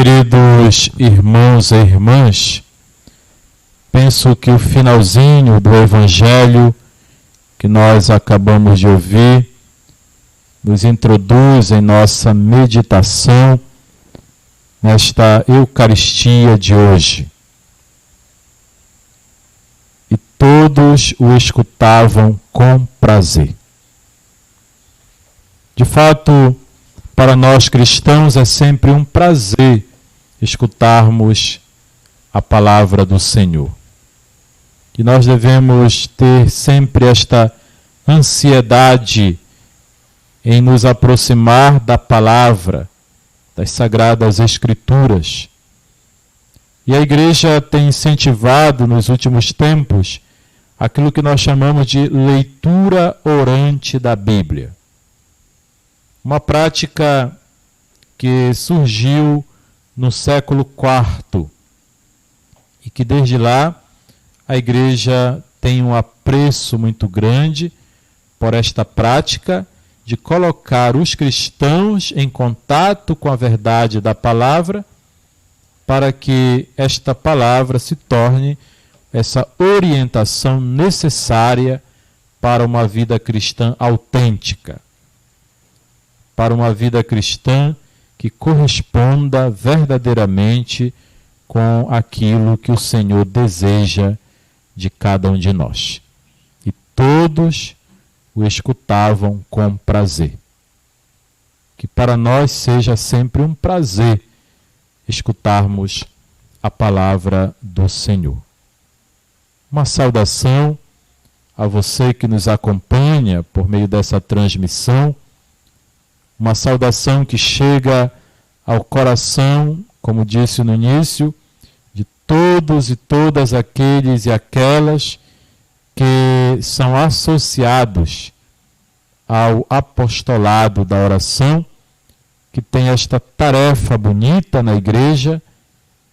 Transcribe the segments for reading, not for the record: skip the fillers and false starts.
queridos irmãos e irmãs, penso que o finalzinho do Evangelho que nós acabamos de ouvir nos introduz em nossa meditação nesta Eucaristia de hoje. E todos o escutavam com prazer. De fato, para nós cristãos é sempre um prazer escutarmos a palavra do Senhor. E nós devemos ter sempre esta ansiedade em nos aproximar da palavra, das Sagradas Escrituras. E a Igreja tem incentivado nos últimos tempos aquilo que nós chamamos de leitura orante da Bíblia. Uma prática que surgiu no século IV e que desde lá a Igreja tem um apreço muito grande por esta prática de colocar os cristãos em contato com a verdade da palavra para que esta palavra se torne essa orientação necessária para uma vida cristã autêntica, para uma vida cristã que corresponda verdadeiramente com aquilo que o Senhor deseja de cada um de nós. E todos o escutavam com prazer. Que para nós seja sempre um prazer escutarmos a palavra do Senhor. Uma saudação a você que nos acompanha por meio dessa transmissão, uma saudação que chega ao coração, como disse no início, de todos e todas aqueles e aquelas que são associados ao apostolado da oração, que tem esta tarefa bonita na Igreja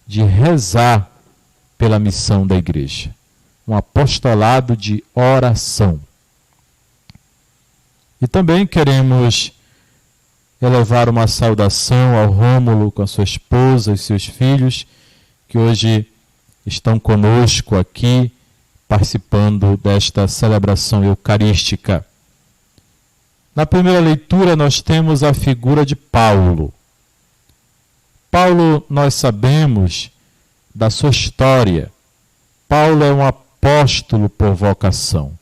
de rezar pela missão da Igreja. Um apostolado de oração. E também queremos elevar uma saudação ao Rômulo com a sua esposa e seus filhos, que hoje estão conosco aqui, participando desta celebração eucarística. Na primeira leitura nós temos a figura de Paulo. Paulo, nós sabemos da sua história. Paulo é um apóstolo por vocação.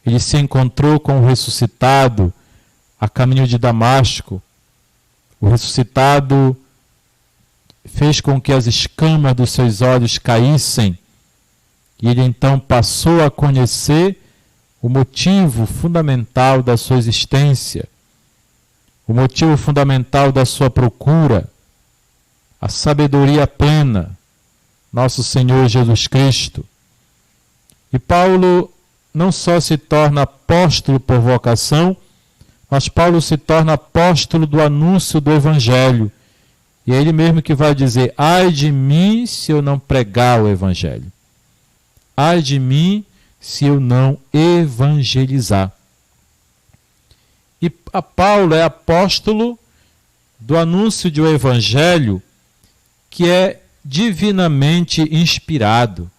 Ele se encontrou com o ressuscitado a caminho de Damasco. O ressuscitado fez com que as escamas dos seus olhos caíssem e ele então passou a conhecer o motivo fundamental da sua existência, o motivo fundamental da sua procura, a sabedoria plena, nosso Senhor Jesus Cristo. E Paulo não só se torna apóstolo por vocação, mas Paulo se torna apóstolo do anúncio do Evangelho. E é ele mesmo que vai dizer: ai de mim se eu não pregar o Evangelho. Ai de mim se eu não evangelizar. E a Paulo é apóstolo do anúncio de um Evangelho que é divinamente inspirado.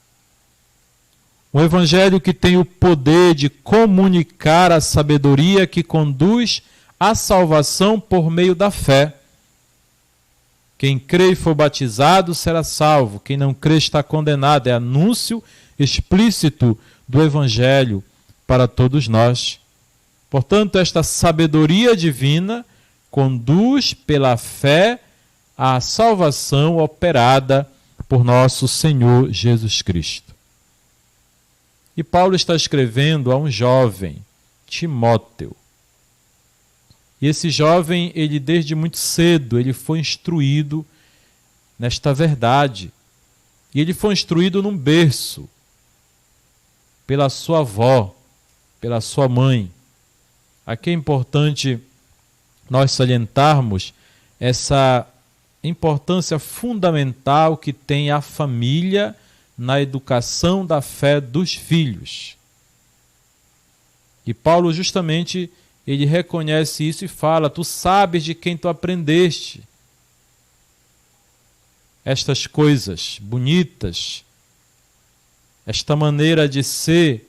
Um Evangelho que tem o poder de comunicar a sabedoria que conduz à salvação por meio da fé. Quem crê e for batizado será salvo. Quem não crê está condenado. É anúncio explícito do Evangelho para todos nós. Portanto, esta sabedoria divina conduz pela fé à salvação operada por nosso Senhor Jesus Cristo. E Paulo está escrevendo a um jovem, Timóteo. E esse jovem, ele desde muito cedo, ele foi instruído nesta verdade. E ele foi instruído num berço, pela sua avó, pela sua mãe. Aqui é importante nós salientarmos essa importância fundamental que tem a família na educação da fé dos filhos. E Paulo justamente ele reconhece isso e fala: tu sabes de quem tu aprendeste. estas coisas bonitas, esta maneira de ser,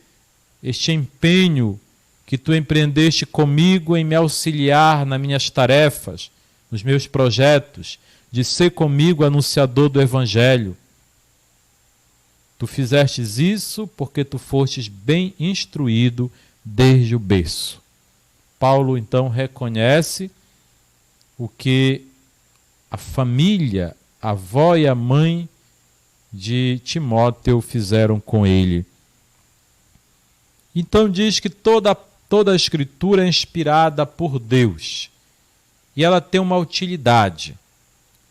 este empenho que tu empreendeste comigo em me auxiliar nas minhas tarefas, nos meus projetos, de ser comigo anunciador do Evangelho. Tu fizestes isso porque tu fostes bem instruído desde o berço. Paulo então reconhece o que a família, a avó e a mãe de Timóteo fizeram com ele. Então diz que toda a Escritura é inspirada por Deus e ela tem uma utilidade.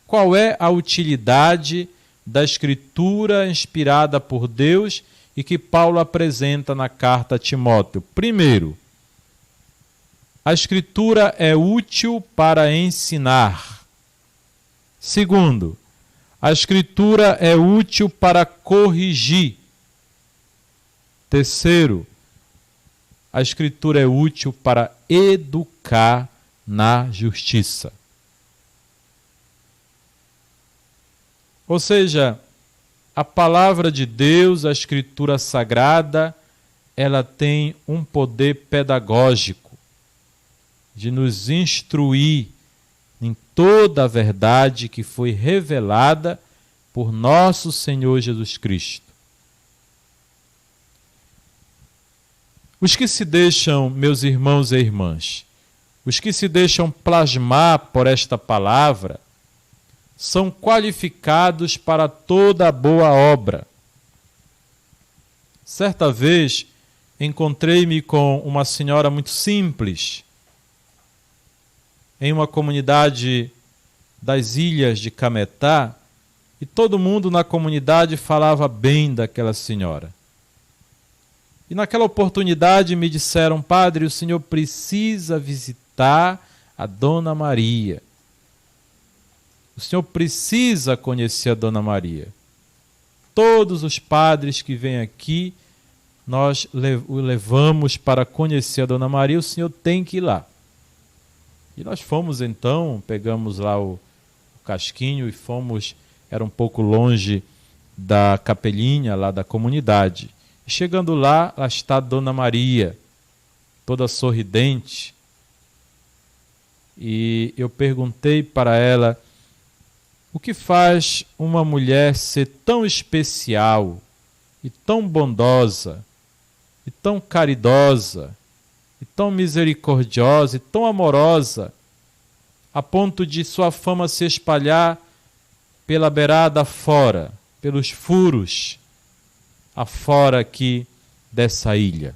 Qual é a utilidade da Escritura inspirada por Deus e que Paulo apresenta na carta a Timóteo? Primeiro, a Escritura é útil para ensinar. Segundo, a Escritura é útil para corrigir. Terceiro, a Escritura é útil para educar na justiça. Ou seja, a palavra de Deus, a Escritura Sagrada, ela tem um poder pedagógico de nos instruir em toda a verdade que foi revelada por nosso Senhor Jesus Cristo. Os que se deixam, meus irmãos e irmãs, os que se deixam plasmar por esta palavra, são qualificados para toda boa obra. Certa vez, encontrei-me com uma senhora muito simples, em uma comunidade das ilhas de Cametá, e todo mundo na comunidade falava bem daquela senhora. E naquela oportunidade me disseram: padre, o senhor precisa visitar a Dona Maria. O senhor precisa conhecer a Dona Maria. Todos os padres que vêm aqui, nós o levamos para conhecer a Dona Maria, o senhor tem que ir lá. E nós fomos então, pegamos lá o casquinho e fomos, era um pouco longe da capelinha lá da comunidade. E chegando lá está a Dona Maria, toda sorridente. E eu perguntei para ela: o que faz uma mulher ser tão especial e tão bondosa e tão caridosa e tão misericordiosa e tão amorosa a ponto de sua fama se espalhar pela beirada fora, pelos furos afora aqui dessa ilha?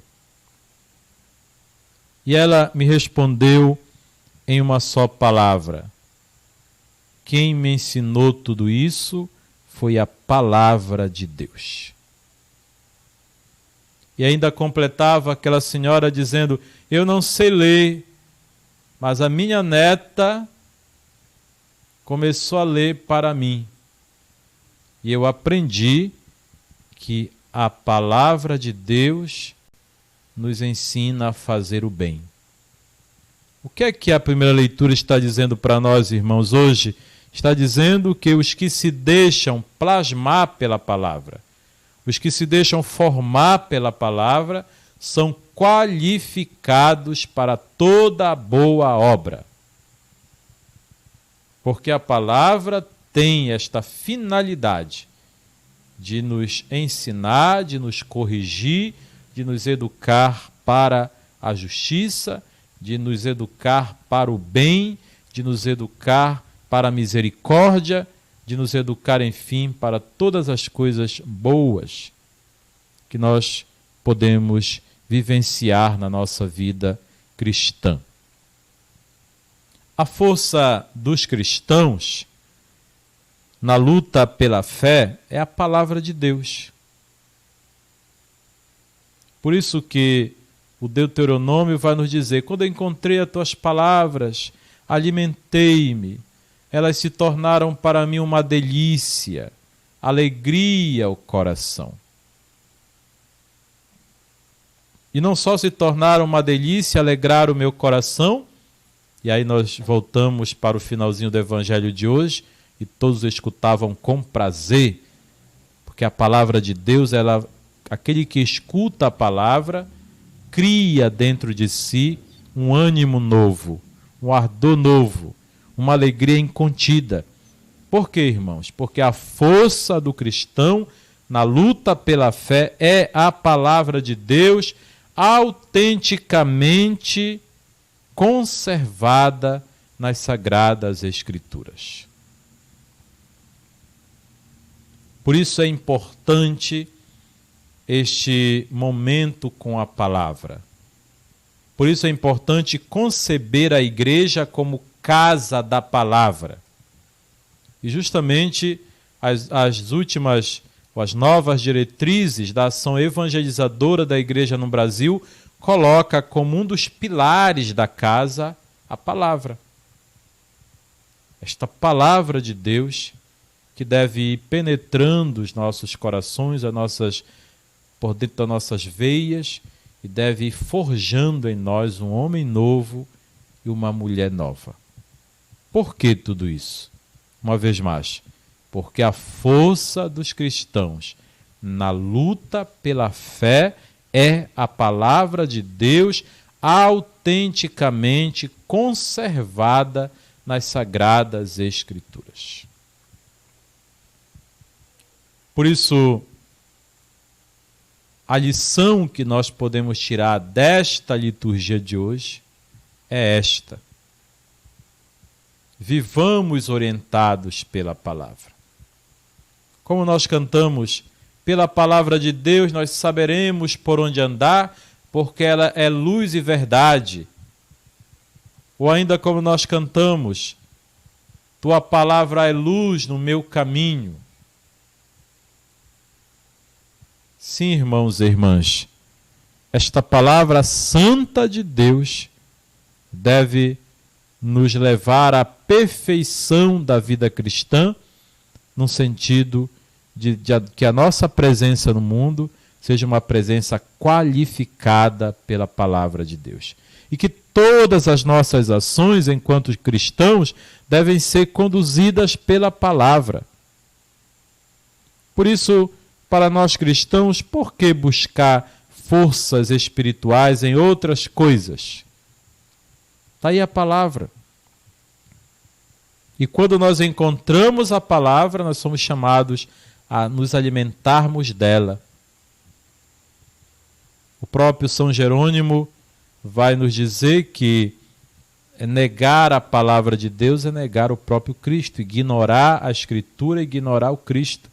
E ela me respondeu em uma só palavra: quem me ensinou tudo isso foi a palavra de Deus. E ainda completava aquela senhora dizendo: eu não sei ler, mas a minha neta começou a ler para mim. E eu aprendi que a palavra de Deus nos ensina a fazer o bem. O que é que a primeira leitura está dizendo para nós, irmãos, hoje? Está dizendo que os que se deixam plasmar pela palavra, os que se deixam formar pela palavra, são qualificados para toda boa obra. Porque a palavra tem esta finalidade de nos ensinar, de nos corrigir, de nos educar para a justiça, de nos educar para o bem, de nos educar para a misericórdia, de nos educar, enfim, para todas as coisas boas que nós podemos vivenciar na nossa vida cristã. A força dos cristãos na luta pela fé é a palavra de Deus. Por isso que o Deuteronômio vai nos dizer: quando eu encontrei as tuas palavras, alimentei-me, elas se tornaram para mim uma delícia, alegria ao coração. E não só se tornaram uma delícia, alegrar o meu coração, e aí nós voltamos para o finalzinho do Evangelho de hoje, e todos escutavam com prazer, porque a palavra de Deus, aquele que escuta a palavra, cria dentro de si um ânimo novo, um ardor novo, uma alegria incontida. Por quê, irmãos? Porque a força do cristão na luta pela fé é a palavra de Deus autenticamente conservada nas Sagradas Escrituras. Por isso é importante este momento com a palavra. Por isso é importante conceber a igreja como casa da palavra. E justamente as últimas, as novas diretrizes da ação evangelizadora da igreja no Brasil coloca como um dos pilares da casa a palavra. Esta palavra de Deus que deve ir penetrando os nossos corações, por dentro das nossas veias, e deve ir forjando em nós um homem novo e uma mulher nova. Por que tudo isso? Uma vez mais, porque a força dos cristãos na luta pela fé é a palavra de Deus autenticamente conservada nas Sagradas Escrituras. Por isso, a lição que nós podemos tirar desta liturgia de hoje é esta: vivamos orientados pela palavra. Como nós cantamos, pela palavra de Deus nós saberemos por onde andar, porque ela é luz e verdade. Ou ainda como nós cantamos, tua palavra é luz no meu caminho. Sim, irmãos e irmãs, esta palavra santa de Deus deve nos levar à perfeição da vida cristã, no sentido de que a nossa presença no mundo seja uma presença qualificada pela palavra de Deus. E que todas as nossas ações enquanto cristãos devem ser conduzidas pela palavra. Por isso, para nós cristãos, por que buscar forças espirituais em outras coisas? Está aí a palavra. E quando nós encontramos a palavra, nós somos chamados a nos alimentarmos dela. O próprio São Jerônimo vai nos dizer que negar a palavra de Deus é negar o próprio Cristo, ignorar a Escritura, ignorar o Cristo.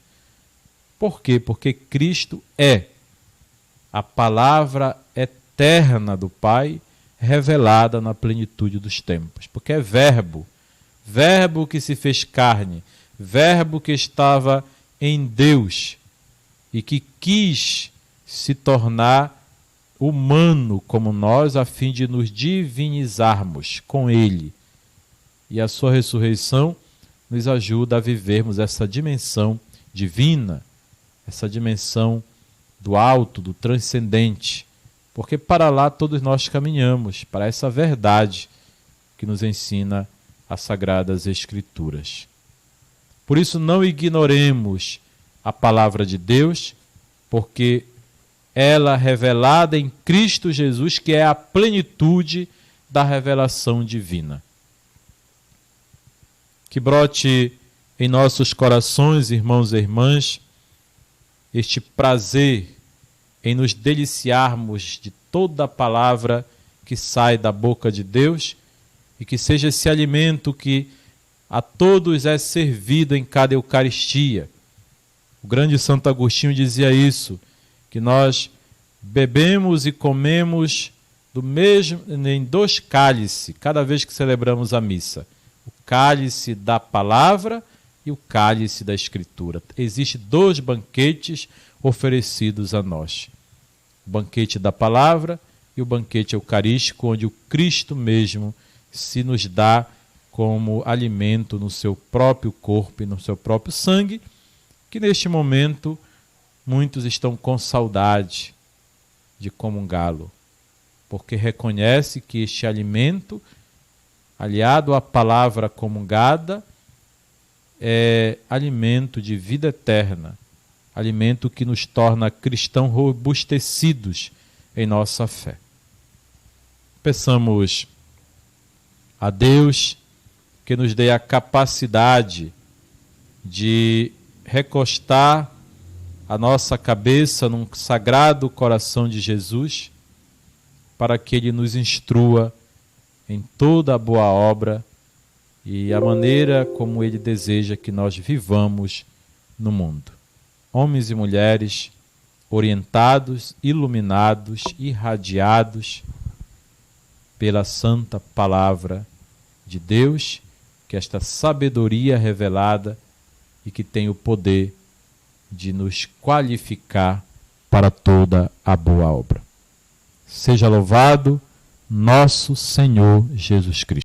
Por quê? Porque Cristo é a palavra eterna do Pai revelada na plenitude dos tempos. Porque é verbo, verbo que se fez carne, verbo que estava em Deus e que quis se tornar humano como nós, a fim de nos divinizarmos com Ele. E a sua ressurreição nos ajuda a vivermos essa dimensão divina, essa dimensão do alto, do transcendente, porque para lá todos nós caminhamos, para essa verdade que nos ensina as Sagradas Escrituras. Por isso não ignoremos a palavra de Deus, porque ela é revelada em Cristo Jesus, que é a plenitude da revelação divina. Que brote em nossos corações, irmãos e irmãs, este prazer em nos deliciarmos de toda a palavra que sai da boca de Deus e que seja esse alimento que a todos é servido em cada Eucaristia. O grande Santo Agostinho dizia isso, que nós bebemos e comemos do mesmo, em dois cálices, cada vez que celebramos a missa. O cálice da palavra e o cálice da Escritura. Existem dois banquetes oferecidos a nós. O banquete da palavra e o banquete eucarístico, onde o Cristo mesmo se nos dá como alimento no seu próprio corpo e no seu próprio sangue, que neste momento muitos estão com saudade de comungá-lo, porque reconhece que este alimento, aliado à palavra comungada, é alimento de vida eterna, alimento que nos torna cristãos robustecidos em nossa fé. Peçamos a Deus que nos dê a capacidade de recostar a nossa cabeça num sagrado coração de Jesus, para que Ele nos instrua em toda a boa obra e a maneira como Ele deseja que nós vivamos no mundo. Homens e mulheres orientados, iluminados, irradiados pela santa palavra de Deus, que esta sabedoria revelada e que tem o poder de nos qualificar para toda a boa obra. Seja louvado nosso Senhor Jesus Cristo.